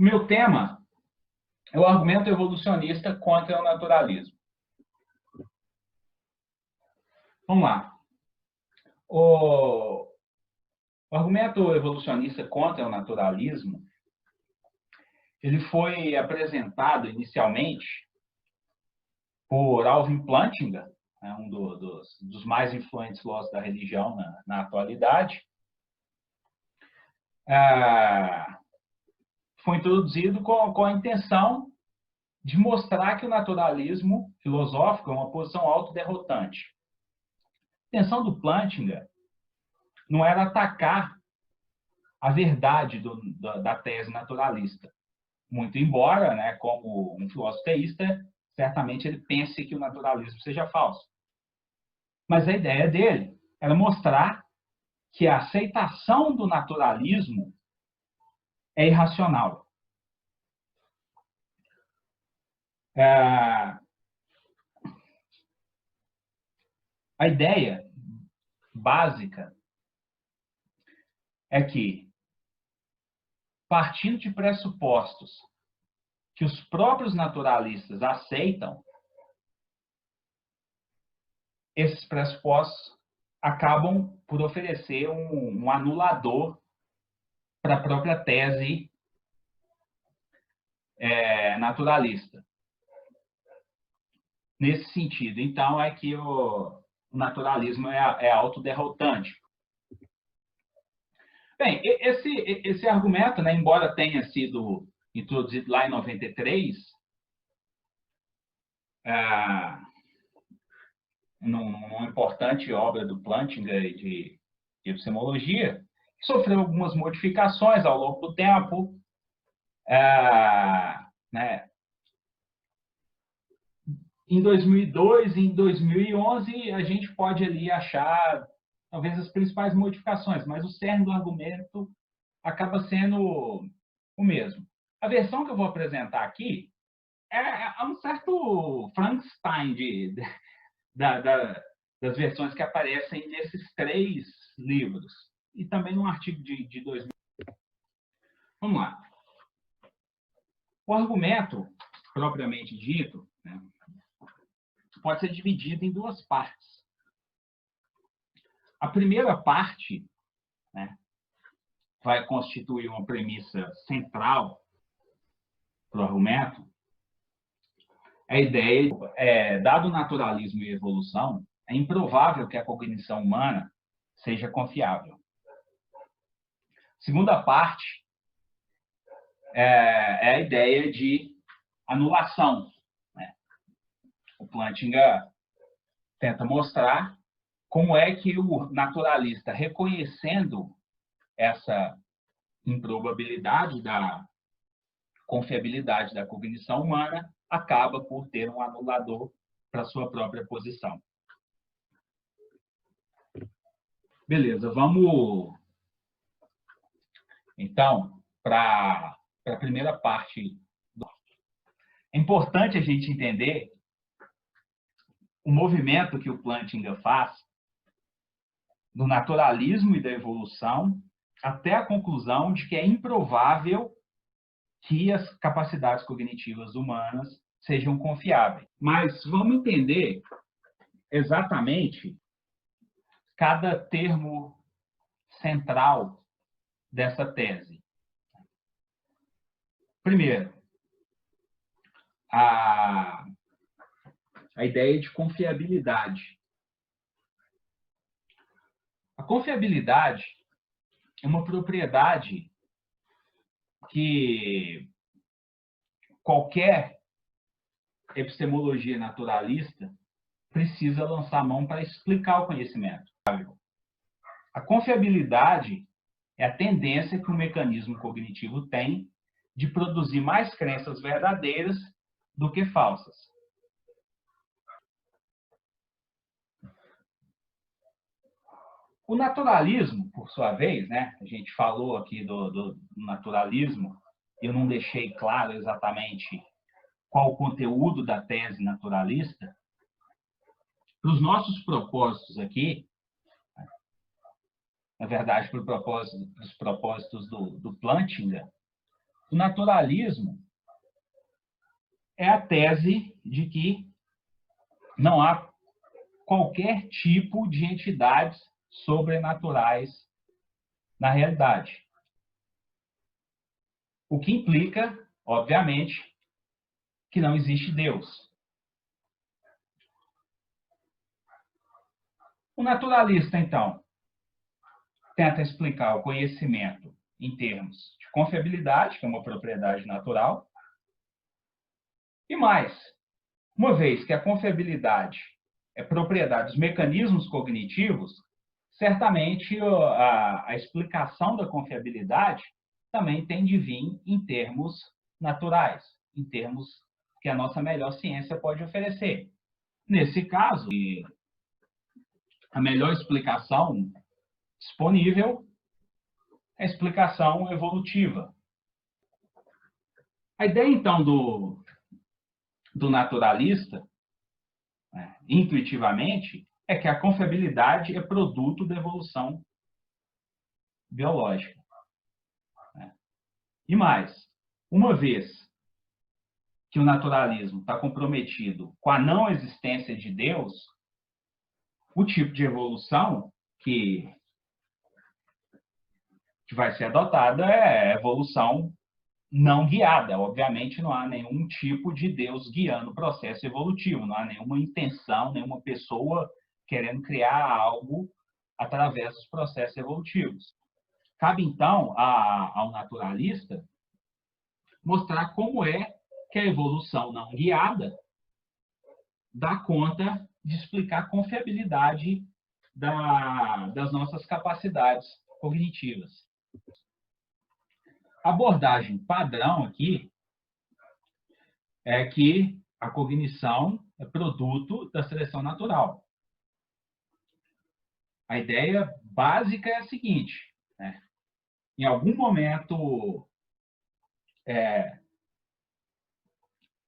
O meu tema é o argumento evolucionista contra o naturalismo. Vamos lá. O argumento evolucionista contra o naturalismo, ele foi apresentado inicialmente por Alvin Plantinga, um dos mais influentes filósofos da religião na atualidade. Foi introduzido com a intenção de mostrar que o naturalismo filosófico é uma posição autoderrotante. A intenção do Plantinga não era atacar a verdade da tese naturalista. Muito embora, né, como um filósofo teísta, certamente ele pense que o naturalismo seja falso. Mas a ideia dele era mostrar que a aceitação do naturalismo é irracional. A ideia básica é que, partindo de pressupostos que os próprios naturalistas aceitam, esses pressupostos acabam por oferecer um anulador para a própria tese naturalista. Nesse sentido, então, é que o naturalismo é autoderrotante. Bem, esse argumento, né, embora tenha sido introduzido lá em 93, numa importante obra do Plantinga de epistemologia, sofreu algumas modificações ao longo do tempo. Né? Em 2002 e em 2011, a gente pode ali achar talvez as principais modificações, mas o cerne do argumento acaba sendo o mesmo. A versão que eu vou apresentar aqui é um certo Frankenstein das versões que aparecem nesses 3 livros, e também num artigo de 2000. Vamos lá. O argumento, propriamente dito, né, pode ser dividido em 2 partes. A primeira parte, né, vai constituir uma premissa central para o argumento. A ideia dado o naturalismo e a evolução, é improvável que a cognição humana seja confiável. Segunda parte é a ideia de anulação, né? O Plantinga tenta mostrar como é que o naturalista, reconhecendo essa improbabilidade da confiabilidade da cognição humana, acaba por ter um anulador para sua própria posição. Beleza, vamos então para a primeira parte. É importante a gente entender o movimento que o Plantinga faz do naturalismo e da evolução até a conclusão de que é improvável que as capacidades cognitivas humanas sejam confiáveis. Mas vamos entender exatamente cada termo central dessa tese. Primeiro, a ideia de confiabilidade. A confiabilidade é uma propriedade que qualquer epistemologia naturalista precisa lançar a mão para explicar o conhecimento. A confiabilidade é a tendência que o mecanismo cognitivo tem de produzir mais crenças verdadeiras do que falsas. O naturalismo, por sua vez, né, a gente falou aqui do naturalismo, eu não deixei claro exatamente qual o conteúdo da tese naturalista. Para os nossos propósitos aqui, na verdade, para os propósitos do Plantinga, O naturalismo é a tese de que não há qualquer tipo de entidades sobrenaturais na realidade. O que implica, obviamente, que não existe Deus. O naturalista, então, tenta explicar o conhecimento em termos de confiabilidade, que é uma propriedade natural, e mais, uma vez que a confiabilidade é propriedade dos mecanismos cognitivos, certamente a explicação da confiabilidade também tem de vir em termos naturais, em termos que a nossa melhor ciência pode oferecer. Nesse caso, a melhor explicação disponível é a explicação evolutiva. A ideia, então, do naturalista, né, intuitivamente, é que a confiabilidade é produto da evolução biológica. Né? E mais, uma vez que o naturalismo está comprometido com a não existência de Deus, o tipo de evolução que vai ser adotada é a evolução não guiada. Obviamente, não há nenhum tipo de Deus guiando o processo evolutivo, não há nenhuma intenção, nenhuma pessoa querendo criar algo através dos processos evolutivos. Cabe, então, ao naturalista mostrar como é que a evolução não guiada dá conta de explicar a confiabilidade das nossas capacidades cognitivas. A abordagem padrão aqui é que a cognição é produto da seleção natural. A ideia básica é a seguinte, né? Em algum momento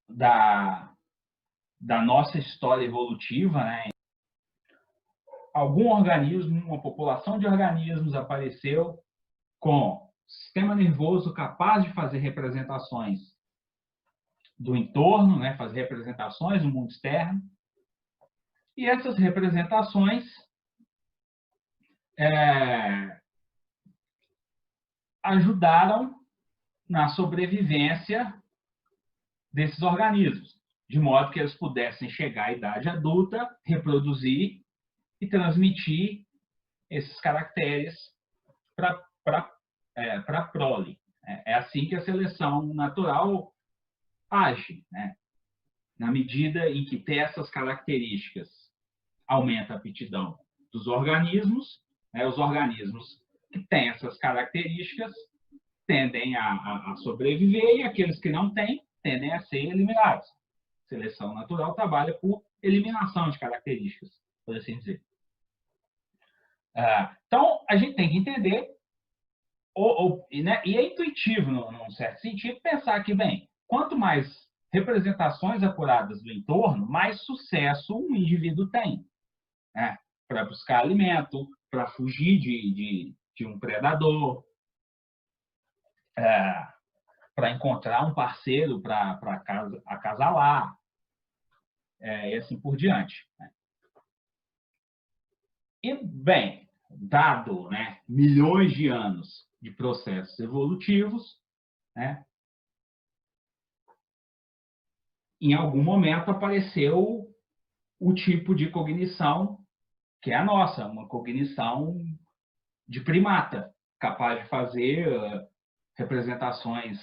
da nossa história evolutiva, né, algum organismo, uma população de organismos apareceu com sistema nervoso capaz de fazer representações do entorno, né, fazer representações do mundo externo, e essas representações ajudaram na sobrevivência desses organismos, de modo que eles pudessem chegar à idade adulta, reproduzir e transmitir esses caracteres para a prole. É assim que a seleção natural age, né? Na medida em que ter essas características aumenta a aptidão dos organismos, né? Os organismos que têm essas características tendem a sobreviver e aqueles que não têm tendem a ser eliminados. A seleção natural trabalha por eliminação de características, por assim dizer. Então, a gente tem que entender, né, e é intuitivo, num certo sentido, pensar que, bem, quanto mais representações apuradas do entorno, mais sucesso um indivíduo tem, né, para buscar alimento, para fugir de um predador, para encontrar um parceiro para acasalar, e assim por diante. Né? E, bem, dado, né, milhões de anos de processos evolutivos, né, em algum momento apareceu o tipo de cognição que é a nossa, uma cognição de primata, capaz de fazer representações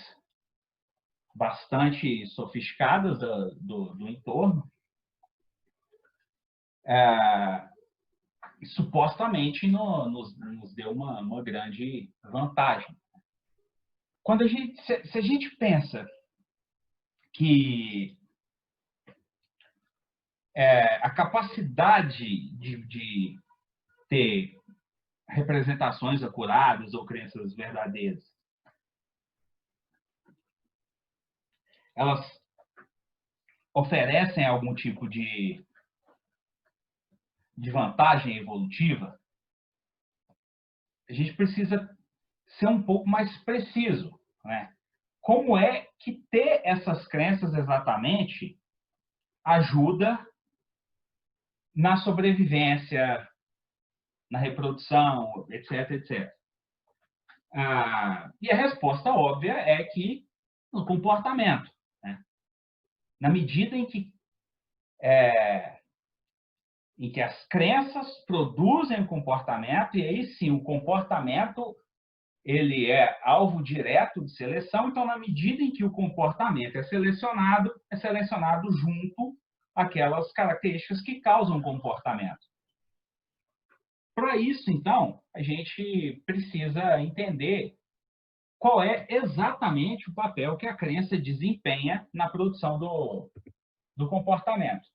bastante sofisticadas do entorno, e supostamente nos deu uma grande vantagem. Se a gente pensa que a capacidade de ter representações acuradas ou crenças verdadeiras, elas oferecem algum tipo de vantagem evolutiva, a gente precisa ser um pouco mais preciso, né? como é que ter essas crenças exatamente ajuda na sobrevivência, na reprodução, etc, etc. E a resposta óbvia é que no comportamento, né? Na medida em que as crenças produzem o comportamento, e aí sim o comportamento ele é alvo direto de seleção, então na medida em que o comportamento é selecionado junto àquelas características que causam comportamento. Para isso, então, a gente precisa entender qual é exatamente o papel que a crença desempenha na produção do comportamento.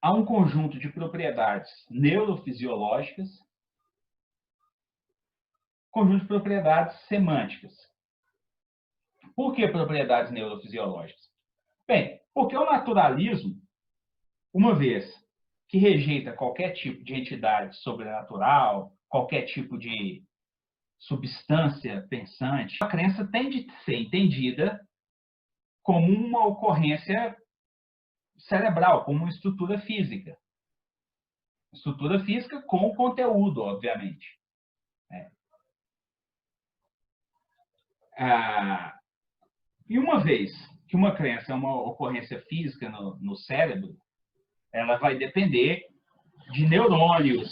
Há um conjunto de propriedades neurofisiológicas, conjunto de propriedades semânticas. Por que propriedades neurofisiológicas? Bem, porque o naturalismo, uma vez que rejeita qualquer tipo de entidade sobrenatural, qualquer tipo de substância pensante, a crença tem de ser entendida como uma ocorrência cerebral, como uma estrutura física. Estrutura física com conteúdo, obviamente. E uma vez que uma crença é uma ocorrência física no cérebro, ela vai depender de neurônios,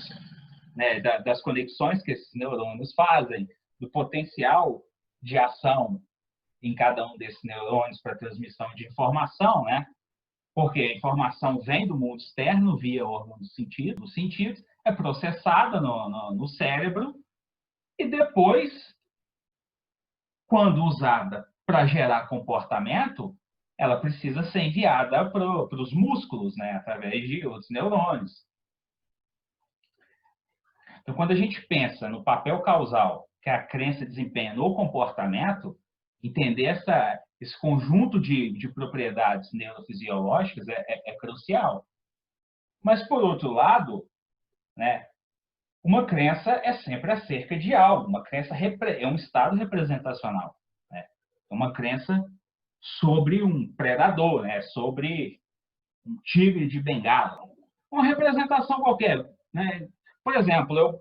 né, das conexões que esses neurônios fazem, do potencial de ação em cada um desses neurônios para transmissão de informação, né? Porque a informação vem do mundo externo via órgão dos sentidos, é processada no cérebro e depois, quando usada para gerar comportamento, ela precisa ser enviada para os músculos, né, através de outros neurônios. Então, quando a gente pensa no papel causal que a crença desempenha no comportamento, entender esse conjunto de propriedades neurofisiológicas é crucial. Mas, por outro lado, né, uma crença é sempre acerca de algo. Uma crença é um estado representacional. Né? É uma crença sobre um predador, né? Sobre um tigre de bengala. Uma representação qualquer. Né? Por exemplo, eu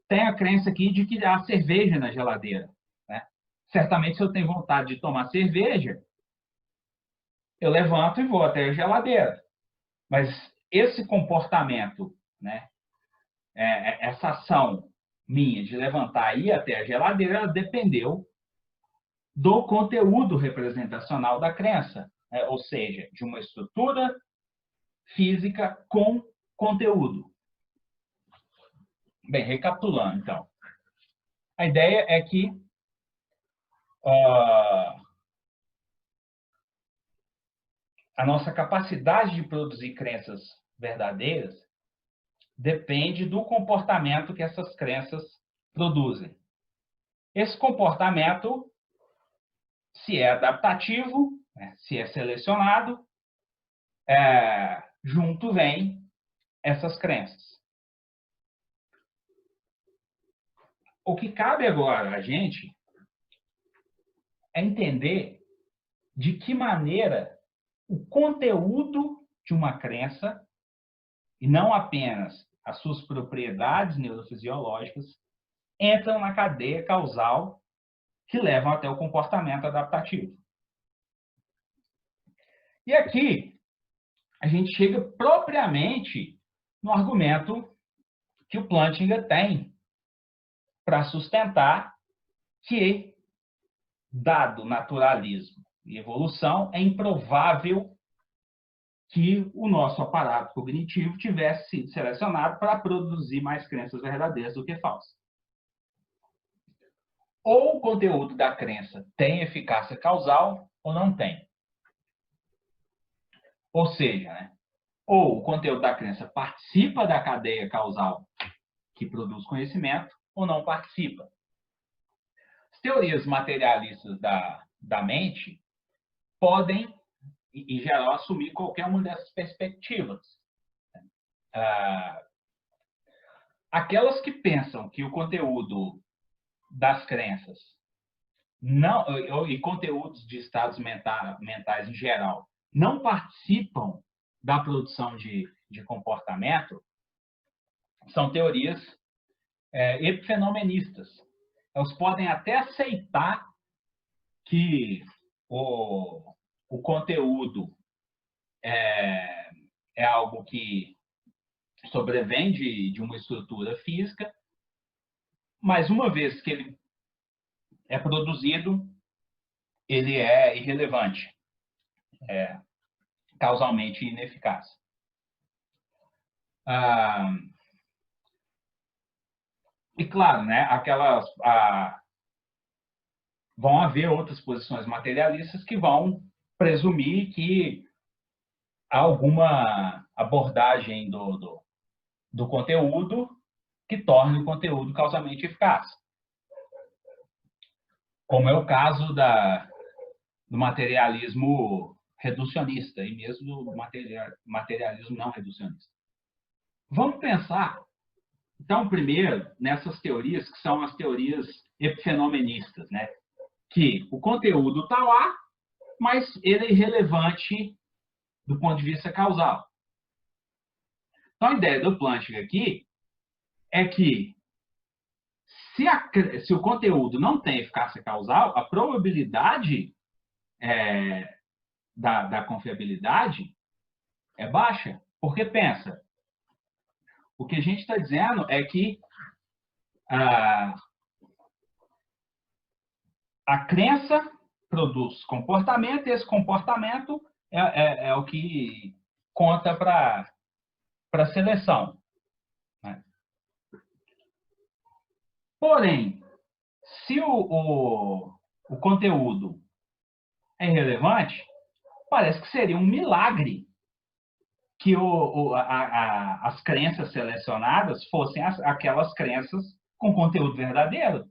tenho a crença aqui de que há cerveja na geladeira. Né? Certamente, se eu tenho vontade de tomar cerveja, eu levanto e vou até a geladeira. Mas esse comportamento, né, essa ação minha de levantar e ir até a geladeira, ela dependeu do conteúdo representacional da crença, né? Ou seja, de uma estrutura física com conteúdo. Bem, recapitulando, então. A ideia é que a nossa capacidade de produzir crenças verdadeiras depende do comportamento que essas crenças produzem. Esse comportamento, se é adaptativo, né, se é selecionado, junto vem essas crenças. O que cabe agora a gente é entender de que maneira o conteúdo de uma crença, e não apenas as suas propriedades neurofisiológicas, entram na cadeia causal que levam até o comportamento adaptativo. E aqui a gente chega propriamente no argumento que o Plantinga tem para sustentar que, dado naturalismo e evolução, é improvável que o nosso aparato cognitivo tivesse sido selecionado para produzir mais crenças verdadeiras do que falsas. Ou o conteúdo da crença tem eficácia causal ou não tem. Ou seja, né, ou o conteúdo da crença participa da cadeia causal que produz conhecimento ou não participa. As teorias materialistas da mente podem, em geral, assumir qualquer uma dessas perspectivas. Aquelas que pensam que o conteúdo das crenças e conteúdos de estados mentais em geral não participam da produção de comportamento, são teorias epifenomenistas. Elas podem até aceitar que o conteúdo é algo que sobrevém de uma estrutura física, mas uma vez que ele é produzido, ele é irrelevante, causalmente ineficaz. E claro, né, vão haver outras posições materialistas que vão presumir que há alguma abordagem do conteúdo que torne o conteúdo causalmente eficaz. Como é o caso do materialismo reducionista e mesmo do materialismo não reducionista. Vamos pensar, então, primeiro, nessas teorias que são as teorias epifenomenistas, né? Que o conteúdo está lá, mas ele é irrelevante do ponto de vista causal. Então, a ideia do Plantinga aqui é que se o conteúdo não tem eficácia causal, a probabilidade da confiabilidade é baixa. Porque, pensa, o que a gente está dizendo é que a crença produz comportamento, e esse comportamento é o que conta para a seleção. Né? Porém, se o conteúdo é irrelevante, parece que seria um milagre que as crenças selecionadas fossem aquelas crenças com conteúdo verdadeiro.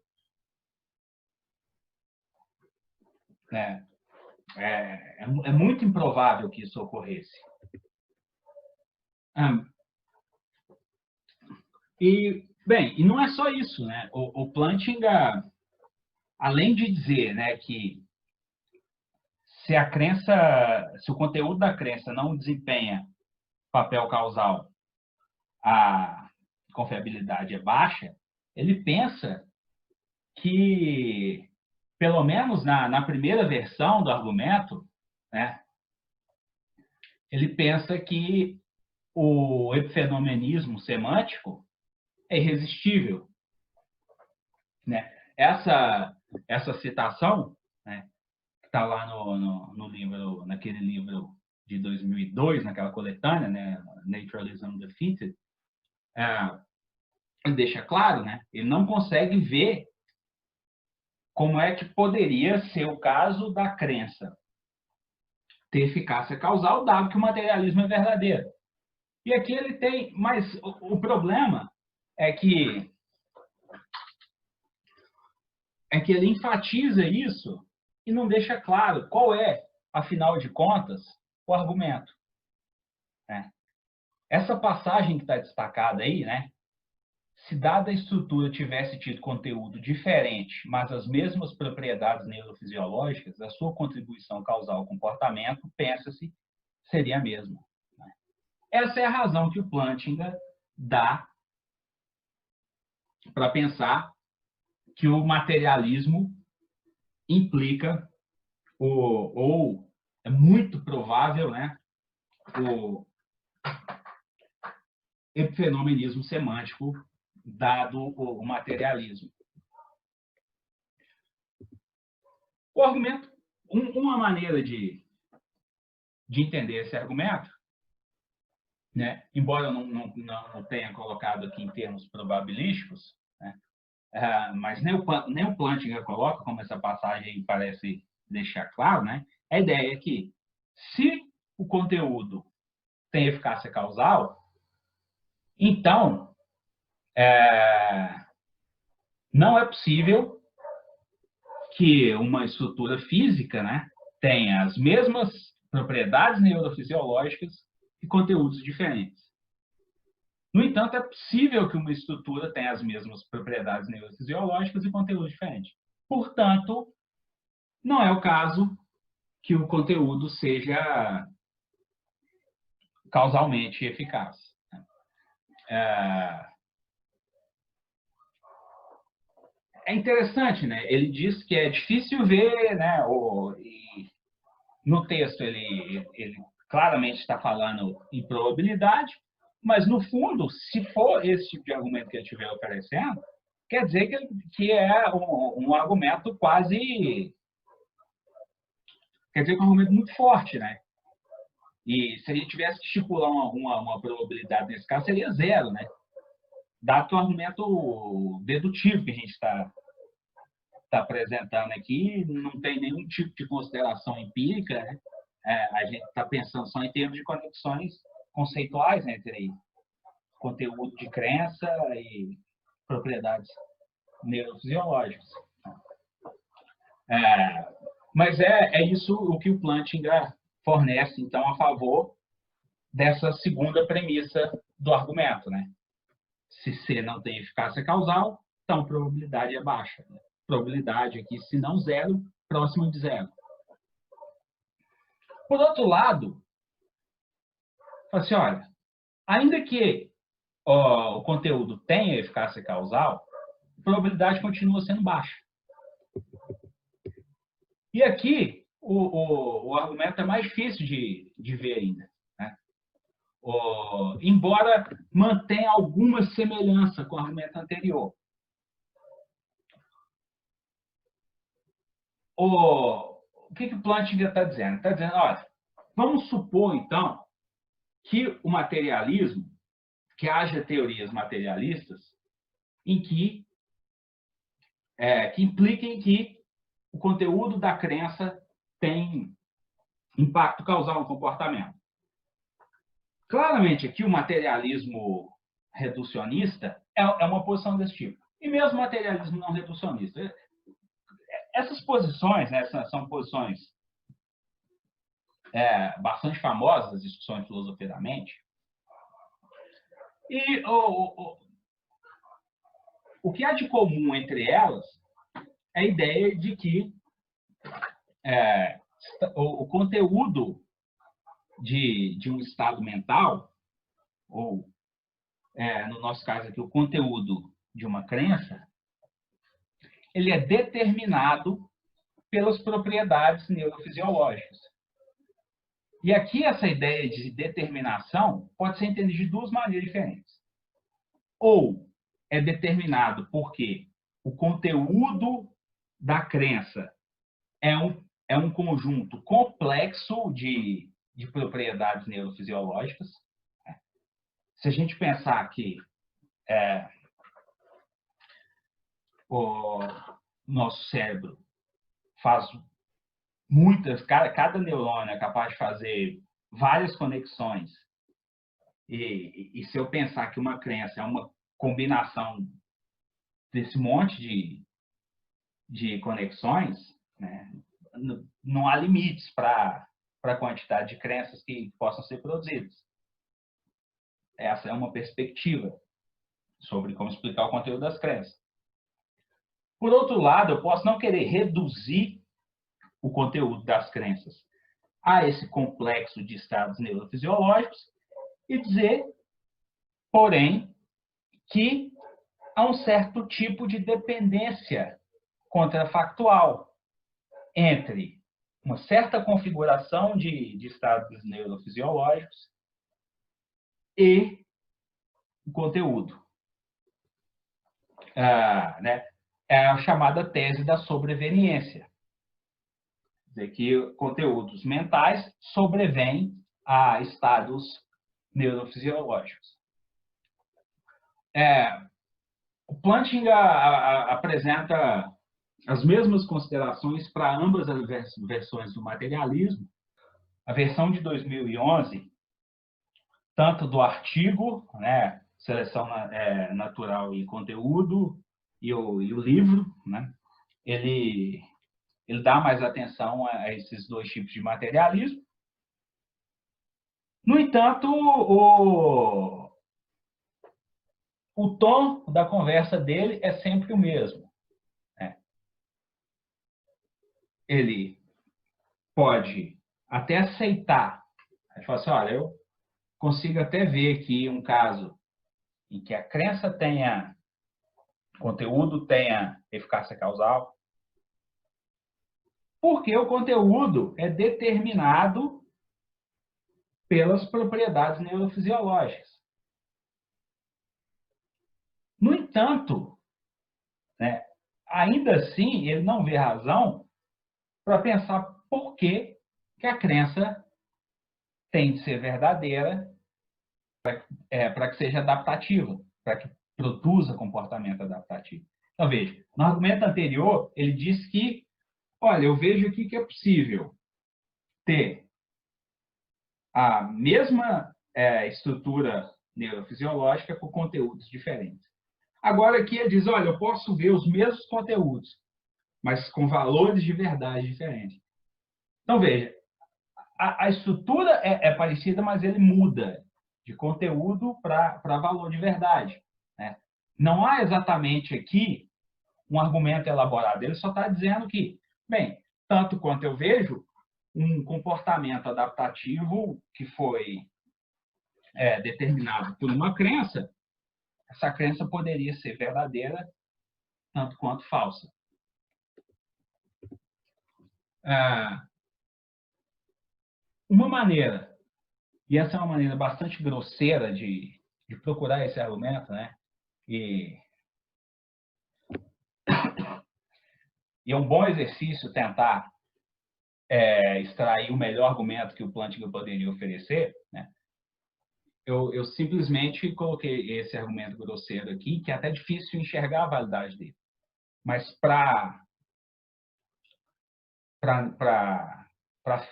É muito improvável que isso ocorresse. E não é só isso, né? O Plantinga, além de dizer, né, que se o conteúdo da crença não desempenha papel causal, a confiabilidade é baixa, ele pensa que, pelo menos na primeira versão do argumento, né, ele pensa que o epifenomenismo semântico é irresistível. Né? Essa citação, né, que está lá no livro, naquele livro de 2002, naquela coletânea, né, Naturalism Defeated, ele deixa claro, né, ele não consegue ver como é que poderia ser o caso da crença ter eficácia causal, dado que o materialismo é verdadeiro. E aqui ele tem, mas o problema é que ele enfatiza isso e não deixa claro qual é, afinal de contas, o argumento. Né? Essa passagem que está destacada aí, né? Se dada a estrutura tivesse tido conteúdo diferente, mas as mesmas propriedades neurofisiológicas, a sua contribuição causal ao comportamento, pensa-se, seria a mesma. Né? Essa é a razão que o Plantinga dá para pensar que o materialismo implica, ou é muito provável, né, o epifenomenismo semântico, dado o materialismo. O argumento, uma maneira de entender esse argumento, né, embora eu não tenha colocado aqui em termos probabilísticos, né, mas nem o Plantinga coloca, como essa passagem parece deixar claro, né, a ideia é que, se o conteúdo tem eficácia causal, então não é possível que uma estrutura física, né, tenha as mesmas propriedades neurofisiológicas e conteúdos diferentes. No entanto, é possível que uma estrutura tenha as mesmas propriedades neurofisiológicas e conteúdos diferentes. Portanto, não é o caso que o conteúdo seja causalmente eficaz. É interessante, né? Ele diz que é difícil ver, né? No texto ele claramente está falando em probabilidade, mas no fundo, se for esse tipo de argumento que ele estiver oferecendo, quer dizer que é um argumento quase, quer dizer que é um argumento muito forte, né? E se a gente tivesse que estipular uma probabilidade nesse caso, seria zero, né? Dado que o argumento dedutivo que a gente está apresentando aqui não tem nenhum tipo de consideração empírica, né? A gente está pensando só em termos de conexões conceituais entre conteúdo de crença e propriedades neurofisiológicas. Mas é isso o que o Plantinga fornece, então, a favor dessa segunda premissa do argumento, né? Se C não tem eficácia causal, então a probabilidade é baixa. Né? Probabilidade aqui, se não zero, próximo de zero. Por outro lado, assim, olha, ainda que o conteúdo tenha eficácia causal, a probabilidade continua sendo baixa. E aqui, o argumento é mais difícil de ver ainda. Né? Embora mantenha alguma semelhança com o argumento anterior. O que o Plantinga está dizendo? Está dizendo, olha, vamos supor, então, que o materialismo, que haja teorias materialistas em que impliquem que o conteúdo da crença tem impacto causal no comportamento. Claramente, aqui o materialismo reducionista é uma posição desse tipo. E mesmo o materialismo não reducionista. Essas posições, né, são posições bastante famosas das discussões de filosofia da mente. E o que há de comum entre elas é a ideia de que o conteúdo de um estado mental, ou, no nosso caso aqui, o conteúdo de uma crença, ele é determinado pelas propriedades neurofisiológicas. E aqui essa ideia de determinação pode ser entendida de duas maneiras diferentes. Ou é determinado porque o conteúdo da crença é um conjunto complexo de propriedades neurofisiológicas. Se a gente pensar que o nosso cérebro faz cada neurônio é capaz de fazer várias conexões, e se eu pensar que uma crença é uma combinação desse monte de conexões, né, não há limites para a quantidade de crenças que possam ser produzidas. Essa é uma perspectiva sobre como explicar o conteúdo das crenças. Por outro lado, eu posso não querer reduzir o conteúdo das crenças a esse complexo de estados neurofisiológicos e dizer, porém, que há um certo tipo de dependência contrafactual entre uma certa configuração de estados neurofisiológicos e o conteúdo. Né? É a chamada tese da sobreveniência. Quer dizer, que conteúdos mentais sobrevêm a estados neurofisiológicos. O Plantinga apresenta as mesmas considerações para ambas as versões do materialismo. A versão de 2011, tanto do artigo, né, Seleção Natural e Conteúdo, e o livro, né, ele dá mais atenção a esses dois tipos de materialismo. No entanto, o tom da conversa dele é sempre o mesmo. Né? ele pode até aceitar. A gente fala assim, olha, eu consigo até ver aqui um caso em que a crença tenha, conteúdo tenha eficácia causal, porque o conteúdo é determinado pelas propriedades neurofisiológicas. No entanto, né, ainda assim, ele não vê razão para pensar por que a crença tem de ser verdadeira para que seja adaptativa, para que produza comportamento adaptativo. Então, veja, no argumento anterior, ele diz que, olha, eu vejo aqui que é possível ter a mesma estrutura neurofisiológica com conteúdos diferentes. Agora aqui ele diz, olha, eu posso ver os mesmos conteúdos, mas com valores de verdade diferentes. Então, veja, a estrutura é parecida, mas ele muda de conteúdo para valor de verdade, né? Não há exatamente aqui um argumento elaborado. Ele só está dizendo que, bem, tanto quanto eu vejo, um comportamento adaptativo que foi determinado por uma crença, essa crença poderia ser verdadeira tanto quanto falsa. Uma maneira, e essa é uma maneira bastante grosseira de procurar esse argumento, né? E é um bom exercício tentar extrair o melhor argumento que o Plantinga poderia oferecer, né? Eu simplesmente coloquei esse argumento grosseiro aqui, que é até difícil enxergar a validade dele. Mas para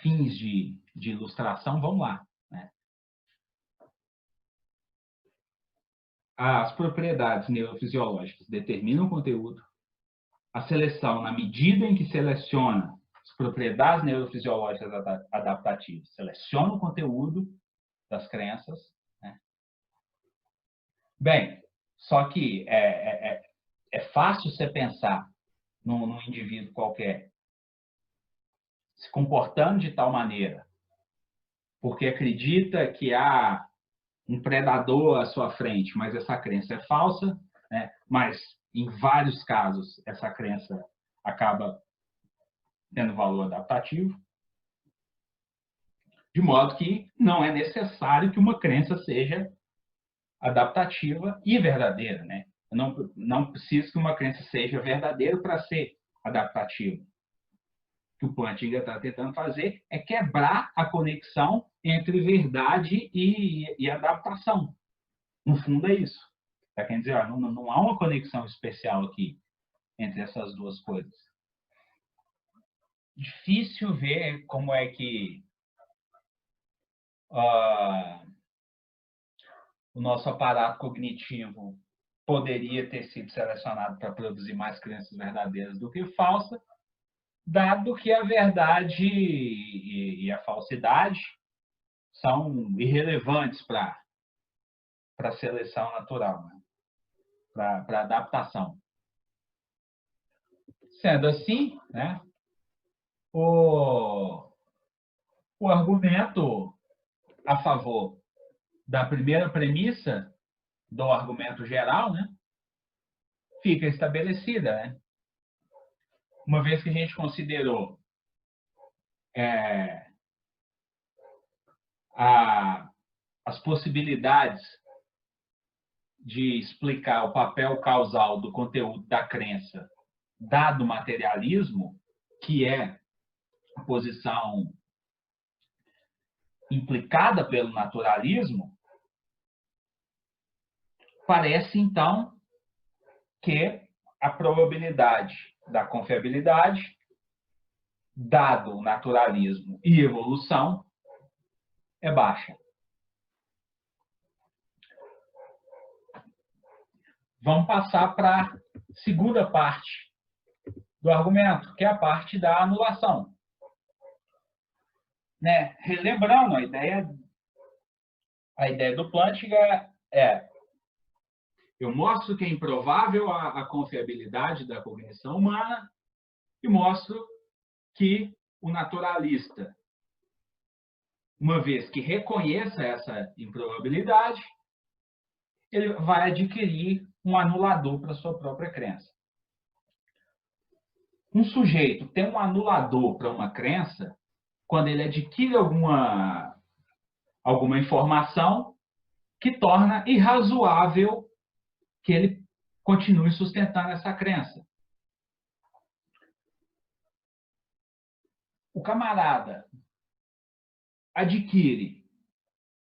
fins de ilustração, vamos lá, né? As propriedades neurofisiológicas determinam o conteúdo. A seleção, na medida em que seleciona as propriedades neurofisiológicas adaptativas, seleciona o conteúdo das crenças, né? Bem, só que é fácil você pensar num indivíduo qualquer se comportando de tal maneira porque acredita que há um predador à sua frente, mas essa crença é falsa, né? Mas, em vários casos, essa crença acaba tendo valor adaptativo, de modo que não é necessário que uma crença seja adaptativa e verdadeira, né? Não preciso que uma crença seja verdadeira para ser adaptativa. O que o Plantinga está tentando fazer é quebrar a conexão entre verdade e adaptação. No fundo, é isso. Tá querendo dizer, não há uma conexão especial aqui entre essas duas coisas. Difícil ver como é que o nosso aparato cognitivo poderia ter sido selecionado para produzir mais crenças verdadeiras do que falsas, dado que a verdade e a falsidade são irrelevantes para a seleção natural, né? Para a adaptação. Sendo assim, né, o argumento a favor da primeira premissa do argumento geral, né, fica estabelecida, né? Uma vez que a gente considerou as possibilidades de explicar o papel causal do conteúdo da crença, dado o materialismo, que é a posição implicada pelo naturalismo, parece, então, que a probabilidade da confiabilidade, dado o naturalismo e evolução, é baixa. Vamos passar para a segunda parte do argumento, que é a parte da anulação. Né? Relembrando, a ideia do Plantinga eu mostro que é improvável a confiabilidade da cognição humana e mostro que o naturalista, uma vez que reconheça essa improbabilidade, ele vai adquirir um anulador para a sua própria crença. Um sujeito tem um anulador para uma crença quando ele adquire alguma informação que torna irrazoável que ele continue sustentando essa crença. O camarada adquire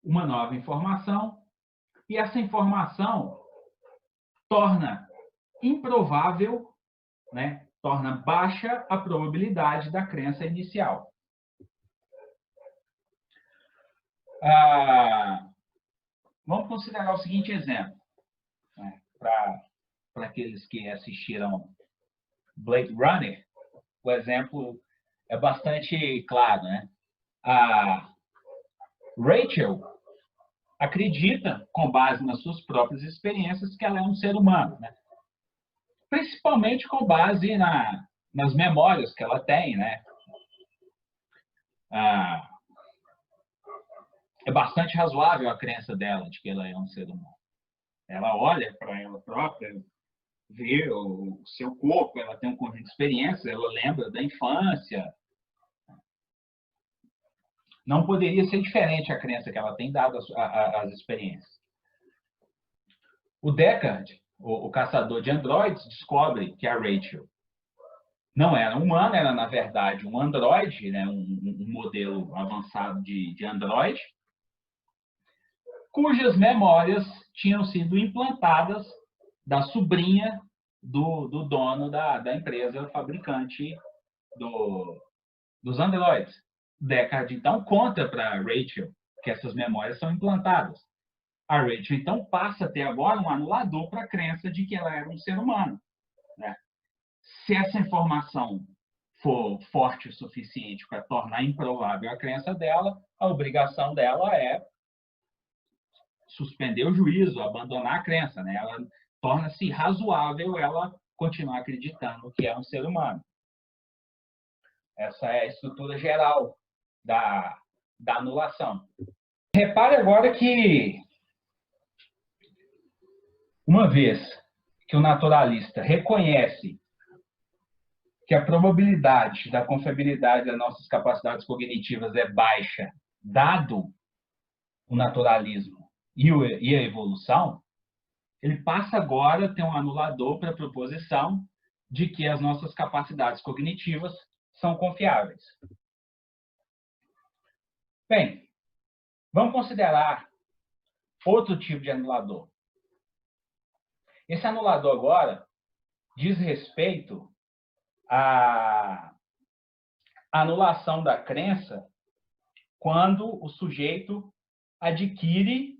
uma nova informação e essa informação torna improvável, né? Torna baixa a probabilidade da crença inicial. Vamos considerar o seguinte exemplo, né? Para aqueles que assistiram Blade Runner, o exemplo é bastante claro, né? A Rachel acredita, com base nas suas próprias experiências, que ela é um ser humano, né? Principalmente com base nas memórias que ela tem, né? É bastante razoável a crença dela de que ela é um ser humano. Ela olha para ela própria, vê o seu corpo, ela tem um conjunto de experiências, ela lembra da infância. Não poderia ser diferente a crença que ela tem dado às experiências. O Deckard, o caçador de androides, descobre que a Rachel não era humana, era, na verdade, um androide, né? um modelo avançado de androide, cujas memórias tinham sido implantadas da sobrinha do dono da empresa fabricante dos androides. Deckard, então, conta para Rachel que essas memórias são implantadas. A Rachel, então, passa a ter agora um anulador para a crença de que ela era um ser humano, né? Se essa informação for forte o suficiente para tornar improvável a crença dela, a obrigação dela é suspender o juízo, abandonar a crença, né? Ela torna-se razoável ela continuar acreditando que é um ser humano. Essa é a estrutura geral da anulação. Repare agora que, uma vez que o naturalista reconhece que a probabilidade da confiabilidade das nossas capacidades cognitivas é baixa, dado o naturalismo e a evolução, ele passa agora a ter um anulador para a proposição de que as nossas capacidades cognitivas são confiáveis. Bem, vamos considerar outro tipo de anulador. Esse anulador agora diz respeito à anulação da crença quando o sujeito adquire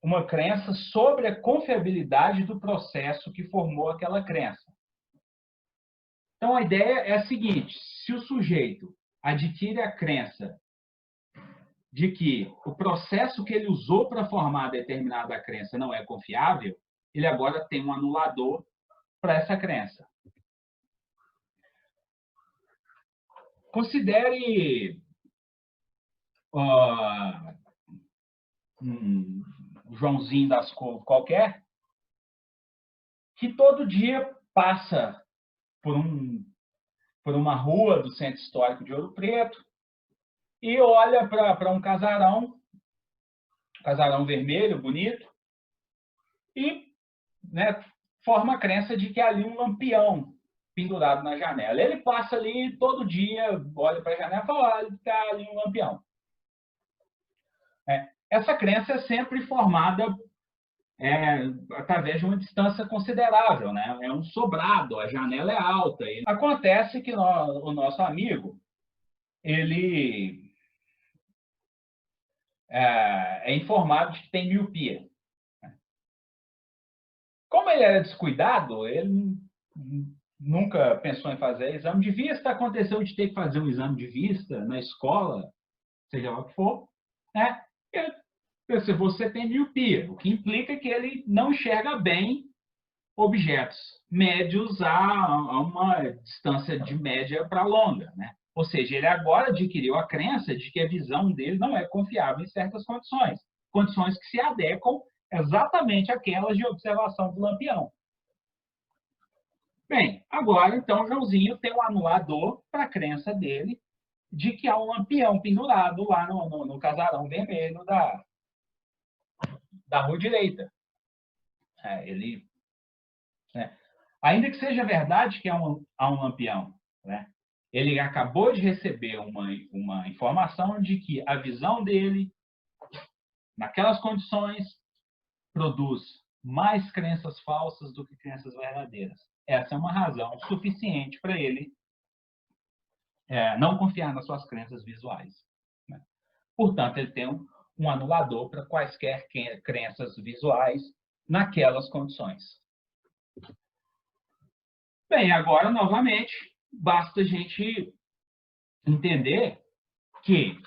uma crença sobre a confiabilidade do processo que formou aquela crença. Então, a ideia é a seguinte: se o sujeito adquire a crença de que o processo que ele usou para formar determinada crença não é confiável, ele agora tem um anulador para essa crença. Considere um Joãozinho das Couves qualquer, que todo dia passa por uma rua do Centro Histórico de Ouro Preto e olha para um casarão vermelho, bonito, e, né, forma a crença de que é ali um lampião pendurado na janela. Ele passa ali todo dia, olha para a janela e fala: olha, está ali um lampião. Essa crença é sempre formada através de uma distância considerável, né? É um sobrado, a janela é alta. E acontece que o nosso amigo, ele é informado de que tem miopia. Como ele era descuidado, ele nunca pensou em fazer exame de vista. Aconteceu de ter que fazer um exame de vista na escola, seja lá o que for, né? Ele pensou: você tem miopia, o que implica que ele não enxerga bem objetos médios a uma distância de média para longa, né? Ou seja, ele agora adquiriu a crença de que a visão dele não é confiável em certas condições, condições que se adequam exatamente àquelas de observação do lampião. Bem, agora então o Joãozinho tem um anulador para a crença dele de que há um lampião pendurado lá no casarão vermelho da rua direita. Ele, né? Ainda que seja verdade que há um lampião, né? Ele acabou de receber uma informação de que a visão dele, naquelas condições, produz mais crenças falsas do que crenças verdadeiras. Essa é uma razão suficiente para ele não confiar nas suas crenças visuais, né? Portanto, ele tem um anulador para quaisquer crenças visuais naquelas condições. Bem, agora, novamente, basta a gente entender que,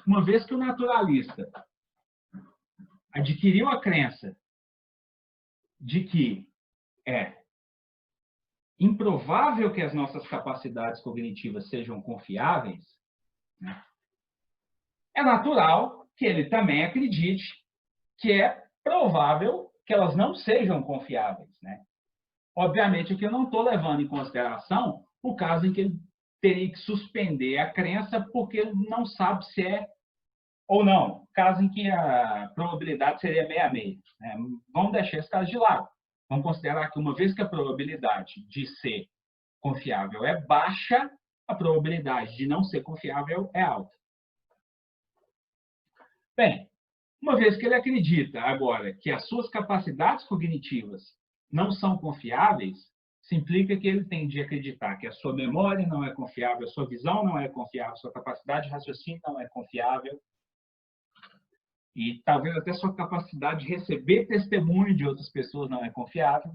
uma vez que o naturalista adquiriu a crença de que é improvável que as nossas capacidades cognitivas sejam confiáveis, né, é natural que ele também acredite que é provável que elas não sejam confiáveis, né? Obviamente, aqui eu não estou levando em consideração o caso em que ele teria que suspender a crença porque ele não sabe se é ou não, caso em que a probabilidade seria 6-6, né? Vamos deixar esse caso de lado. Vamos considerar que, uma vez que a probabilidade de ser confiável é baixa, a probabilidade de não ser confiável é alta. Bem, uma vez que ele acredita agora que as suas capacidades cognitivas não são confiáveis, isso implica que ele tem de acreditar que a sua memória não é confiável, a sua visão não é confiável, a sua capacidade de raciocínio não é confiável, e talvez até sua capacidade de receber testemunho de outras pessoas não é confiável.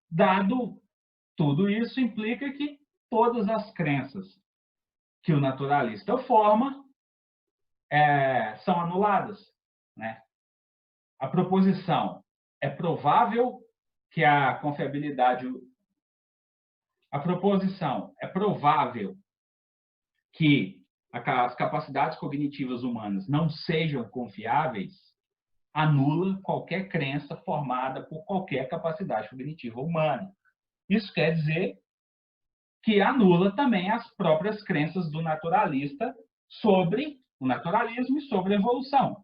Dado tudo isso, implica que todas as crenças que o naturalista forma são anuladas, né? A proposição é provável que a confiabilidade... A proposição é provável que as capacidades cognitivas humanas não sejam confiáveis, anula qualquer crença formada por qualquer capacidade cognitiva humana. Isso quer dizer que anula também as próprias crenças do naturalista sobre o naturalismo e sobre a evolução.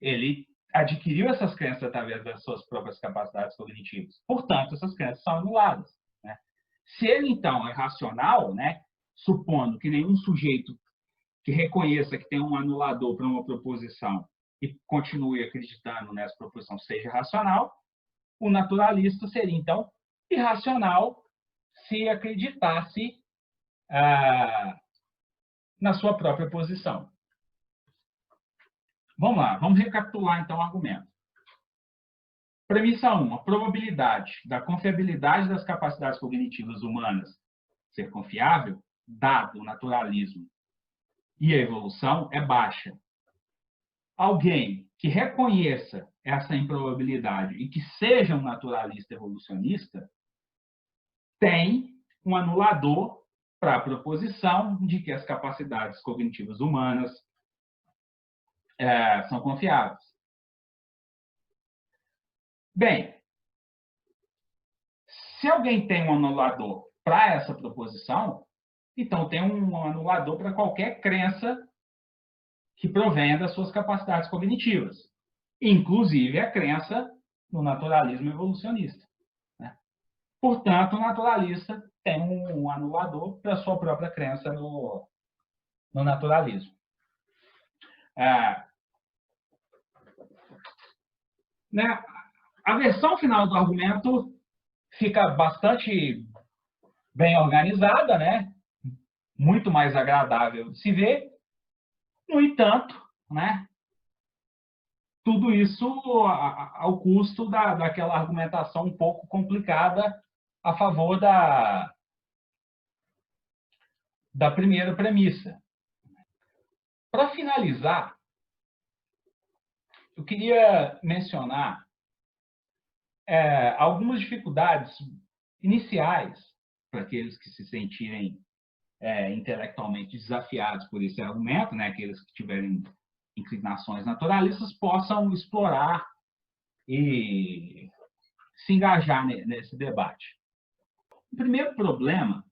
Ele adquiriu essas crenças através das suas próprias capacidades cognitivas. Portanto, essas crenças são anuladas, né? Se ele, então, é racional, né, supondo que nenhum sujeito que reconheça que tem um anulador para uma proposição e continue acreditando nessa proposição seja racional, o naturalista seria, então, irracional se acreditasse na sua própria posição. Vamos lá, vamos recapitular, então, o argumento. Premissa 1. A probabilidade da confiabilidade das capacidades cognitivas humanas ser confiável, dado o naturalismo e a evolução, é baixa. Alguém que reconheça essa improbabilidade e que seja um naturalista evolucionista tem um anulador para a proposição de que as capacidades cognitivas humanas são confiáveis. Bem, se alguém tem um anulador para essa proposição, então tem um anulador para qualquer crença que provenha das suas capacidades cognitivas, inclusive a crença no naturalismo evolucionista, né? Portanto, o naturalista tem um anulador para a sua própria crença no naturalismo. Né? A versão final do argumento fica bastante bem organizada, né? Muito mais agradável de se ver. No entanto, né, tudo isso ao custo daquela argumentação um pouco complicada a favor da primeira premissa. Para finalizar, eu queria mencionar algumas dificuldades iniciais para aqueles que se sentirem intelectualmente desafiados por esse argumento, né? Aqueles que tiverem inclinações naturalistas possam explorar e se engajar nesse debate. O primeiro problema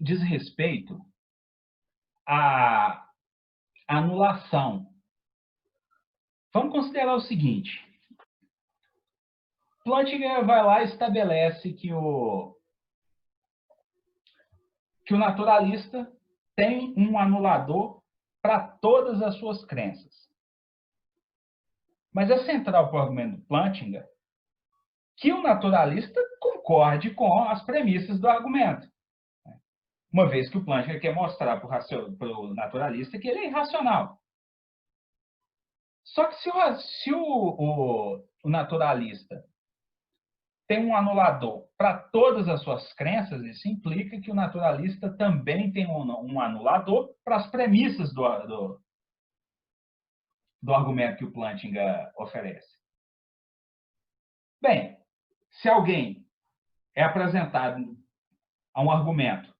diz respeito à anulação. Vamos considerar o seguinte: Plantinga vai lá e estabelece que o naturalista tem um anulador para todas as suas crenças. Mas é central para o argumento do Plantinga que o naturalista concorde com as premissas do argumento. Uma vez que o Plantinga quer mostrar para o naturalista que ele é irracional. Só que se o naturalista tem um anulador para todas as suas crenças, isso implica que o naturalista também tem um anulador para as premissas do argumento que o Plantinga oferece. Bem, se alguém é apresentado a um argumento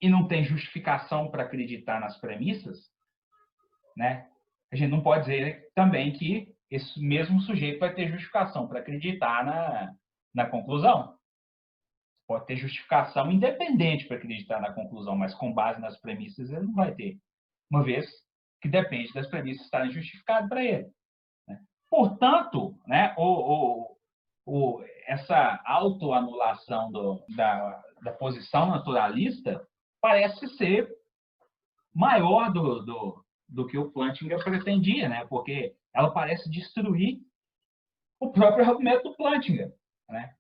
e não tem justificação para acreditar nas premissas, né, a gente não pode dizer também que esse mesmo sujeito vai ter justificação para acreditar na conclusão. Pode ter justificação independente para acreditar na conclusão, mas com base nas premissas ele não vai ter, uma vez que depende das premissas estarem justificadas para ele. Né? Portanto, né, essa autoanulação da posição naturalista parece ser maior do que o Plantinga pretendia, né? Porque ela parece destruir o próprio argumento do Plantinga. Né?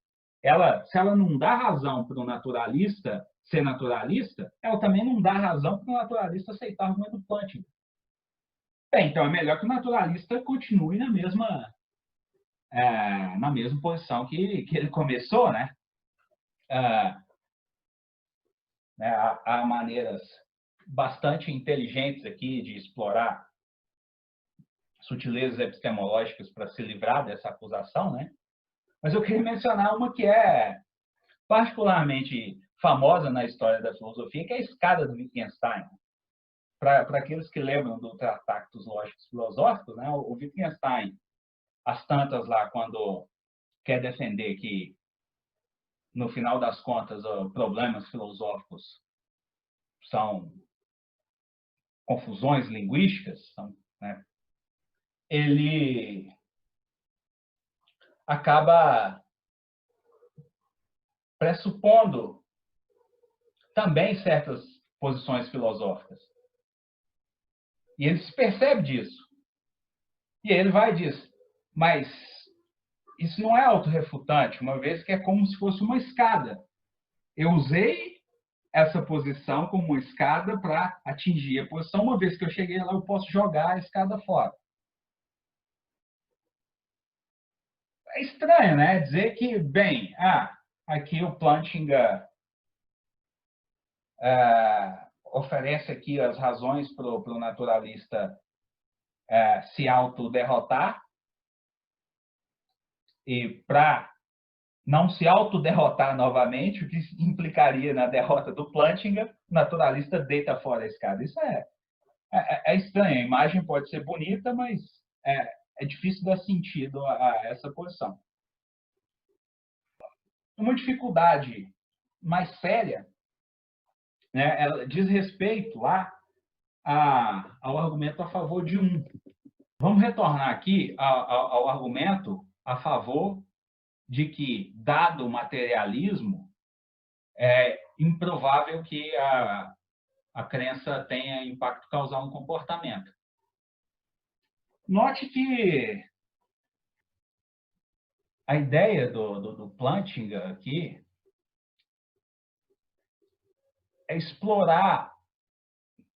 Se ela não dá razão para o naturalista ser naturalista, ela também não dá razão para o naturalista aceitar o argumento do Plantinga. Bem, então é melhor que o naturalista continue na mesma posição que ele começou, né? Há maneiras bastante inteligentes aqui de explorar sutilezas epistemológicas para se livrar dessa acusação, né? Mas eu queria mencionar uma que é particularmente famosa na história da filosofia, que é a escada do Wittgenstein. Para aqueles que lembram do Tractatus Lógicos Filosóficos, né? O Wittgenstein, as tantas lá, quando quer defender que, no final das contas, problemas filosóficos são confusões linguísticas, né? Ele acaba pressupondo também certas posições filosóficas. E ele se percebe disso. E ele vai e diz, mas isso não é autorrefutante, uma vez que é como se fosse uma escada. Eu usei essa posição como uma escada para atingir a posição. Uma vez que eu cheguei lá, eu posso jogar a escada fora. É estranho, né? Dizer que, bem, aqui o Plantinga oferece aqui as razões para o naturalista se autoderrotar, e para não se autoderrotar novamente, o que implicaria na derrota do Plantinga, o naturalista deita fora a escada. Isso é estranho. A imagem pode ser bonita, mas é difícil dar sentido a essa posição. Uma dificuldade mais séria, né, ela diz respeito lá ao argumento a favor de um. Vamos retornar aqui ao argumento a favor de que, dado o materialismo, é improvável que a crença tenha impacto causal no comportamento. Note que a ideia do Plantinga aqui é explorar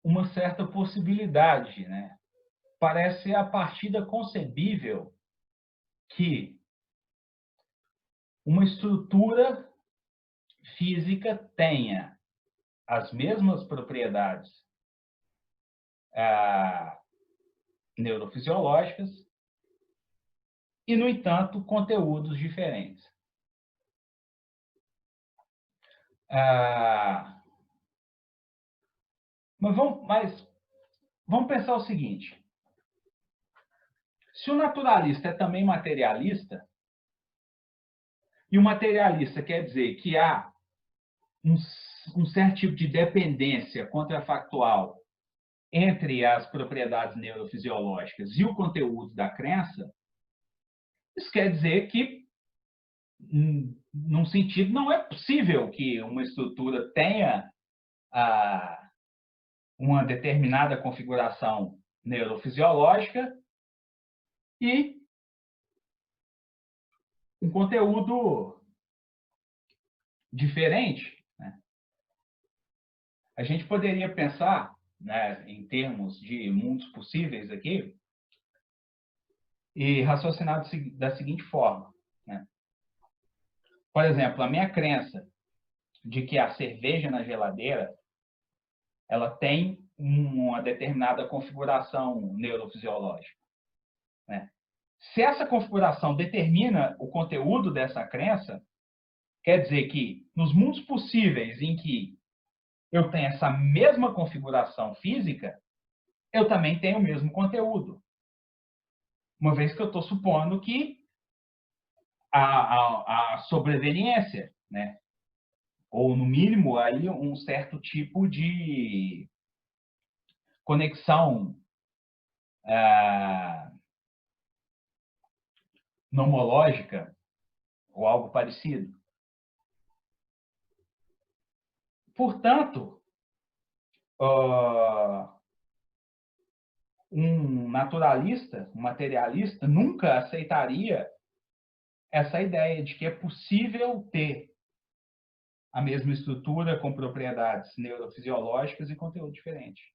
uma certa possibilidade, né? Parece a partida concebível que uma estrutura física tenha as mesmas propriedades neurofisiológicas e, no entanto, conteúdos diferentes. Mas vamos pensar o seguinte: se o naturalista é também materialista, e o materialista quer dizer que há um certo tipo de dependência contrafactual entre as propriedades neurofisiológicas e o conteúdo da crença, isso quer dizer que, num sentido, não é possível que uma estrutura tenha uma determinada configuração neurofisiológica e um conteúdo diferente, né? A gente poderia pensar, né, em termos de mundos possíveis aqui e raciocinar da seguinte forma, né? Por exemplo, a minha crença de que a cerveja na geladeira ela tem uma determinada configuração neurofisiológica, né? Se essa configuração determina o conteúdo dessa crença, quer dizer que nos mundos possíveis em que eu tenho essa mesma configuração física, eu também tenho o mesmo conteúdo. Uma vez que eu estou supondo que a sobreveniência, né? Ou, no mínimo, aí um certo tipo de conexão nomológica ou algo parecido. Portanto, um naturalista, um materialista, nunca aceitaria essa ideia de que é possível ter a mesma estrutura com propriedades neurofisiológicas e conteúdo diferente.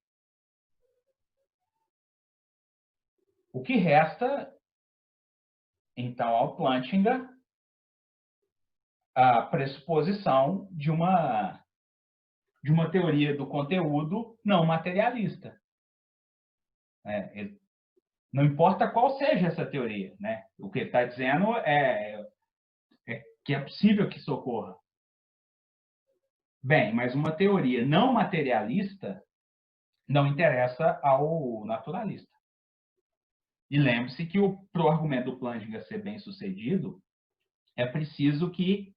O que resta, então, ao Plantinga a pressuposição de uma teoria do conteúdo não materialista. Não importa qual seja essa teoria, né? O que ele está dizendo é que é possível que isso ocorra. Bem, mas uma teoria não materialista não interessa ao naturalista. E lembre-se que para o argumento do Plantinga ser bem sucedido, é preciso que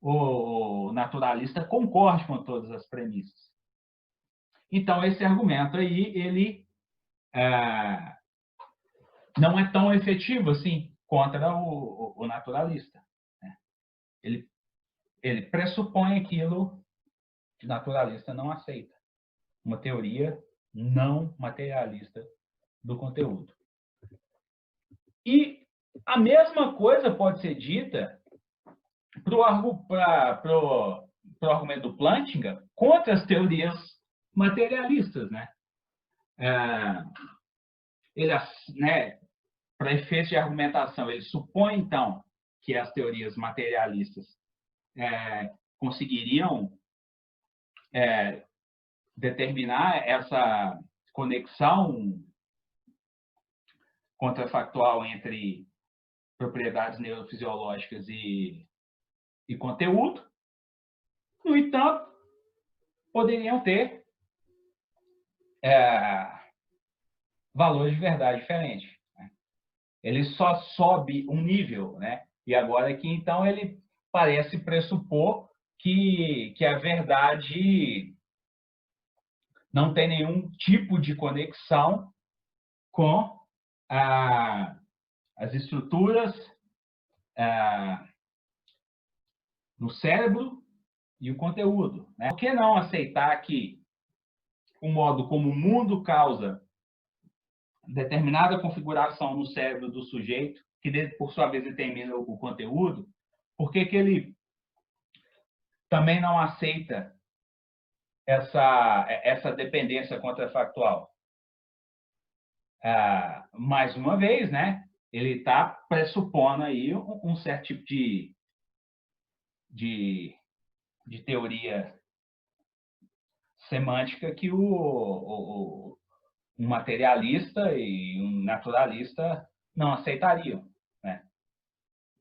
o naturalista concorde com todas as premissas. Então, esse argumento aí, ele não é tão efetivo assim contra o naturalista, né? Ele pressupõe aquilo que o naturalista não aceita. Uma teoria não materialista do conteúdo. E a mesma coisa pode ser dita para o argumento do Plantinga contra as teorias materialistas, né? Ele, né, para efeitos de argumentação, ele supõe, então, que as teorias materialistas conseguiriam determinar essa conexão contrafactual entre propriedades neurofisiológicas e conteúdo. No entanto, poderiam ter valores de verdade diferentes, né? Ele só sobe um nível, né? E agora aqui, então, ele parece pressupor que a verdade não tem nenhum tipo de conexão com as estruturas no cérebro e o conteúdo, né? Por que não aceitar que o modo como o mundo causa determinada configuração no cérebro do sujeito, que por sua vez determina o conteúdo, por que ele também não aceita essa dependência contrafactual? Mais uma vez, né? Ele está pressupondo aí um certo tipo de teoria semântica que o um materialista e um naturalista não aceitariam, né?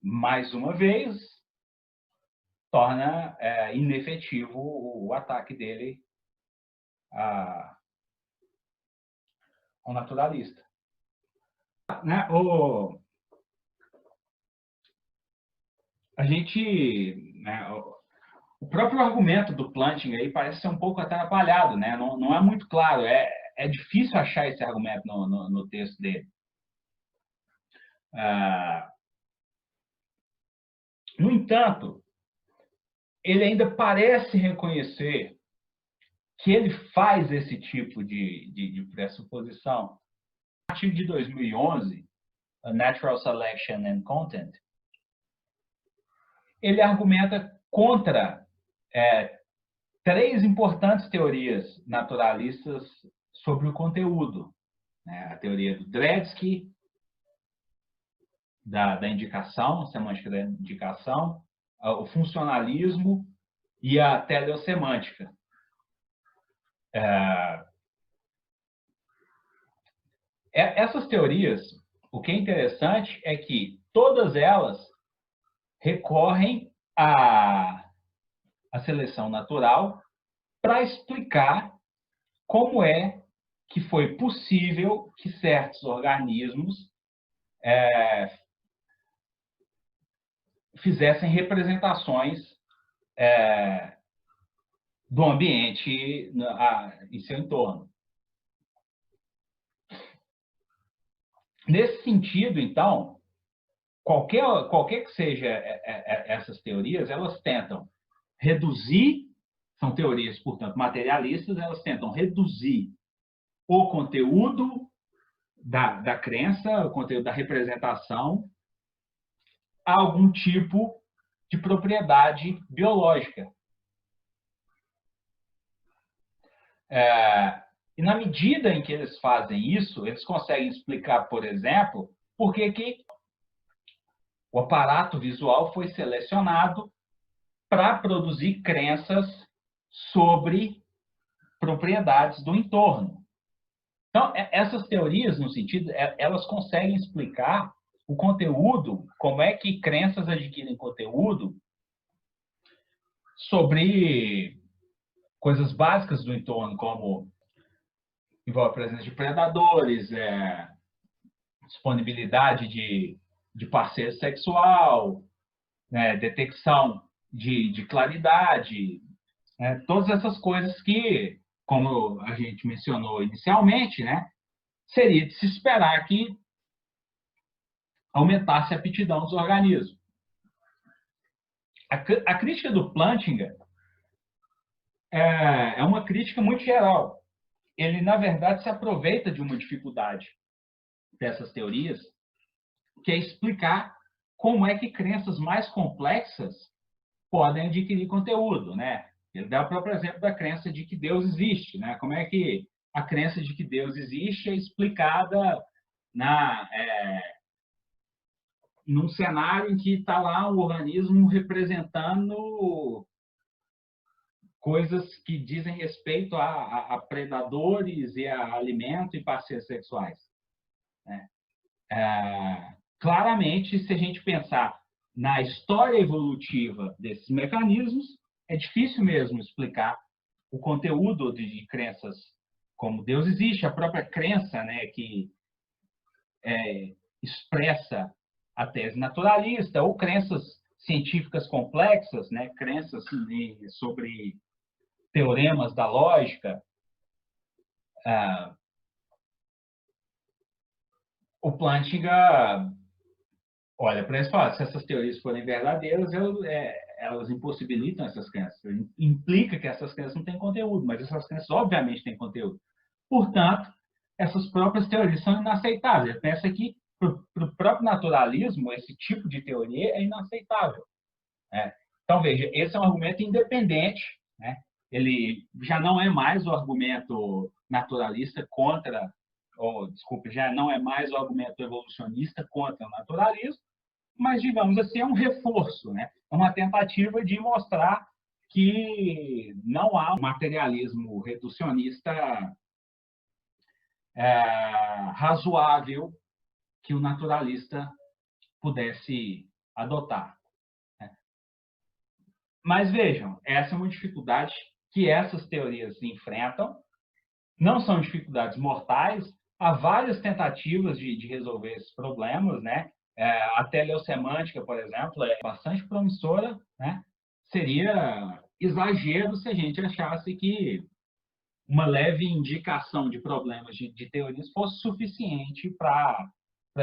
Mais uma vez, torna inefetivo o ataque dele ao naturalista. Né? A gente, né, o próprio argumento do Plantinga aí parece ser um pouco atrapalhado, né? Não é muito claro, é difícil achar esse argumento no texto dele. No entanto, ele ainda parece reconhecer que ele faz esse tipo de pressuposição. A partir de 2011, a Natural Selection and Content, ele argumenta contra três importantes teorias naturalistas sobre o conteúdo. Né? A teoria do Dredske, da indicação, semântica da indicação, o funcionalismo e a teleossemântica. Essas teorias, o que é interessante é que todas elas recorrem à seleção natural para explicar como é que foi possível que certos organismos fizessem representações do ambiente em seu entorno. Nesse sentido, então, qualquer que seja essas teorias, elas tentam reduzir, são teorias, portanto, materialistas, elas tentam reduzir o conteúdo da crença, o conteúdo da representação, a algum tipo de propriedade biológica. E na medida em que eles fazem isso, eles conseguem explicar, por exemplo, por que o aparato visual foi selecionado para produzir crenças sobre propriedades do entorno. Então, essas teorias, no sentido, elas conseguem explicar o conteúdo, como é que crenças adquirem conteúdo sobre coisas básicas do entorno, como envolve a presença de predadores, disponibilidade de parceiro sexual, né, detecção de claridade, né, todas essas coisas que, como a gente mencionou inicialmente, né, seria de se esperar que aumentasse a aptidão dos organismos. A crítica do Plantinga é uma crítica muito geral. Ele, na verdade, se aproveita de uma dificuldade dessas teorias, que é explicar como é que crenças mais complexas podem adquirir conteúdo, né? Ele dá o próprio exemplo da crença de que Deus existe, né? Como é que a crença de que Deus existe é explicada num cenário em que está lá um organismo representando coisas que dizem respeito a predadores e a alimento e parceiros sexuais. Né? Claramente, se a gente pensar na história evolutiva desses mecanismos, é difícil mesmo explicar o conteúdo de crenças como Deus existe, a própria crença, né, que expressa a tese naturalista, ou crenças científicas complexas, né, crenças sobre teoremas da lógica. O Plantinga olha para isso e fala, se essas teorias forem verdadeiras, elas impossibilitam essas crenças. Implica que essas crenças não têm conteúdo, mas essas crenças obviamente têm conteúdo. Portanto, essas próprias teorias são inaceitáveis. Ele pensa que, para o próprio naturalismo, esse tipo de teoria é inaceitável. Né? Então, veja, esse é um argumento independente. Né? Ele já não é mais o argumento naturalista contra, já não é mais o argumento evolucionista contra o naturalismo, mas, digamos assim, é um reforço, né? É uma tentativa de mostrar que não há um materialismo reducionista razoável que o naturalista pudesse adotar. Mas vejam, essa é uma dificuldade que essas teorias enfrentam. Não são dificuldades mortais. Há várias tentativas de resolver esses problemas, né? A teleossemântica, por exemplo, é bastante promissora, né? Seria exagero se a gente achasse que uma leve indicação de problemas de teorias fosse suficiente para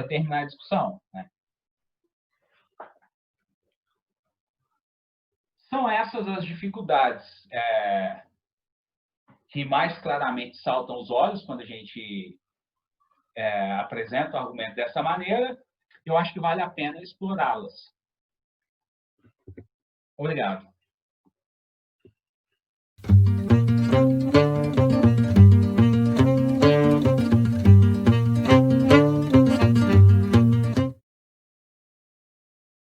terminar a discussão, né? São essas as dificuldades que mais claramente saltam aos olhos quando a gente apresenta o argumento dessa maneira. Eu acho que vale a pena explorá-las. Obrigado.